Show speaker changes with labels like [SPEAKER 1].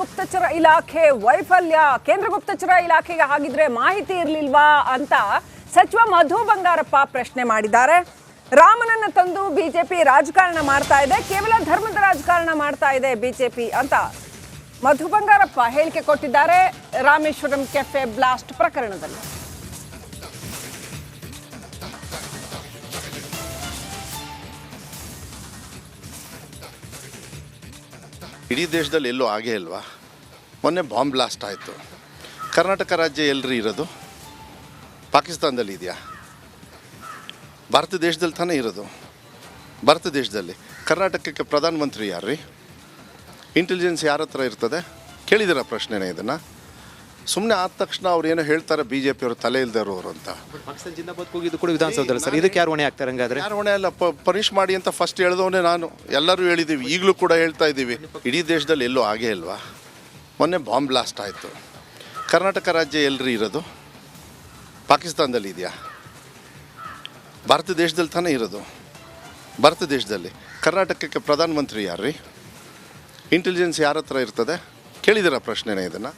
[SPEAKER 1] ಗುಪ್ತಚರ ಇಲಾಖೆ ವೈಫಲ್ಯ. ಕೇಂದ್ರ ಗುಪ್ತಚರ ಇಲಾಖೆಗೆ ಹಾಗಿದ್ರೆ ಮಾಹಿತಿ ಇರಲಿಲ್ವಾ ಅಂತ ಸಚಿವ ಮಧು ಬಂಗಾರಪ್ಪ ಪ್ರಶ್ನೆ ಮಾಡಿದ್ದಾರೆ. ರಾಮನನ್ನ ತಂದು ಬಿಜೆಪಿ ರಾಜಕಾರಣ ಮಾಡ್ತಾ ಇದೆ, ಕೇವಲ ಧರ್ಮದ ರಾಜಕಾರಣ ಮಾಡ್ತಾ ಇದೆ ಬಿಜೆಪಿ ಅಂತ ಮಧು ಬಂಗಾರಪ್ಪ ಹೇಳಿಕೆ ಕೊಟ್ಟಿದ್ದಾರೆ ರಾಮೇಶ್ವರಂ ಕೆಫೆ ಬ್ಲಾಸ್ಟ್ ಪ್ರಕರಣದಲ್ಲಿ.
[SPEAKER 2] ಇಡೀ ದೇಶದಲ್ಲಿ ಎಲ್ಲೂ ಆಗೇ ಇಲ್ವಾ? ಮೊನ್ನೆ ಬಾಂಬ್ ಬ್ಲಾಸ್ಟ್ ಆಯಿತು. ಕರ್ನಾಟಕ ರಾಜ್ಯ ಎಲ್ಲರೂ ಇರೋದು ಪಾಕಿಸ್ತಾನದಲ್ಲಿ ಇದೆಯಾ? ಭಾರತ ದೇಶದಲ್ಲಿ ತಾನೇ ಇರೋದು. ಭಾರತ ದೇಶದಲ್ಲಿ ಕರ್ನಾಟಕಕ್ಕೆ ಪ್ರಧಾನಮಂತ್ರಿ ಯಾರ್ರೀ? ಇಂಟೆಲಿಜೆನ್ಸ್ ಯಾರ ಹತ್ರ ಇರ್ತದೆ? ಕೇಳಿದಿರ ಪ್ರಶ್ನೆನೇ ಇದನ್ನು? ಸುಮ್ಮನೆ ಆದ ತಕ್ಷಣ ಅವ್ರು ಏನೋ ಹೇಳ್ತಾರೆ ಬಿ ಜೆ ಪಿಯವರು ತಲೆ ಇಲ್ದಿರೋರು ಅಂತ.
[SPEAKER 3] ಹೋಗಿದ್ದು ಕೂಡ ವಿಧಾನಸೌಧದಲ್ಲಿ ಸರ್, ಇದಕ್ಕೆ ಯಾರು ಹೊಣೆ ಆಗ್ತಾರೆ? ಹಂಗಾದ್ರೆ
[SPEAKER 2] ಯಾರು ಹೊಣೆ ಅಲ್ಲ, ಪನಿಷ್ ಮಾಡಿ ಅಂತ ಫಸ್ಟ್ ಹೇಳಿದವನೇ ನಾನು. ಎಲ್ಲರೂ ಹೇಳಿದ್ದೀವಿ, ಈಗಲೂ ಕೂಡ ಹೇಳ್ತಾ ಇದ್ದೀವಿ. ಇಡೀ ದೇಶದಲ್ಲಿ ಎಲ್ಲೂ ಆಗೇ ಇಲ್ವಾ? ಮೊನ್ನೆ ಬಾಂಬ್ ಬ್ಲಾಸ್ಟ್ ಆಯಿತು. ಕರ್ನಾಟಕ ರಾಜ್ಯ ಎಲ್ಲರೂ ಇರೋದು ಪಾಕಿಸ್ತಾನದಲ್ಲಿ ಇದೆಯಾ? ಭಾರತ ದೇಶದಲ್ಲಿ ತಾನೇ ಇರೋದು. ಭಾರತ ದೇಶದಲ್ಲಿ ಕರ್ನಾಟಕಕ್ಕೆ ಪ್ರಧಾನಮಂತ್ರಿ ಯಾರ್ರೀ? ಇಂಟೆಲಿಜೆನ್ಸ್ ಯಾರ ಹತ್ರ ಇರ್ತದೆ? ಕೇಳಿದಿರ ಪ್ರಶ್ನೆನೇ ಇದನ್ನು?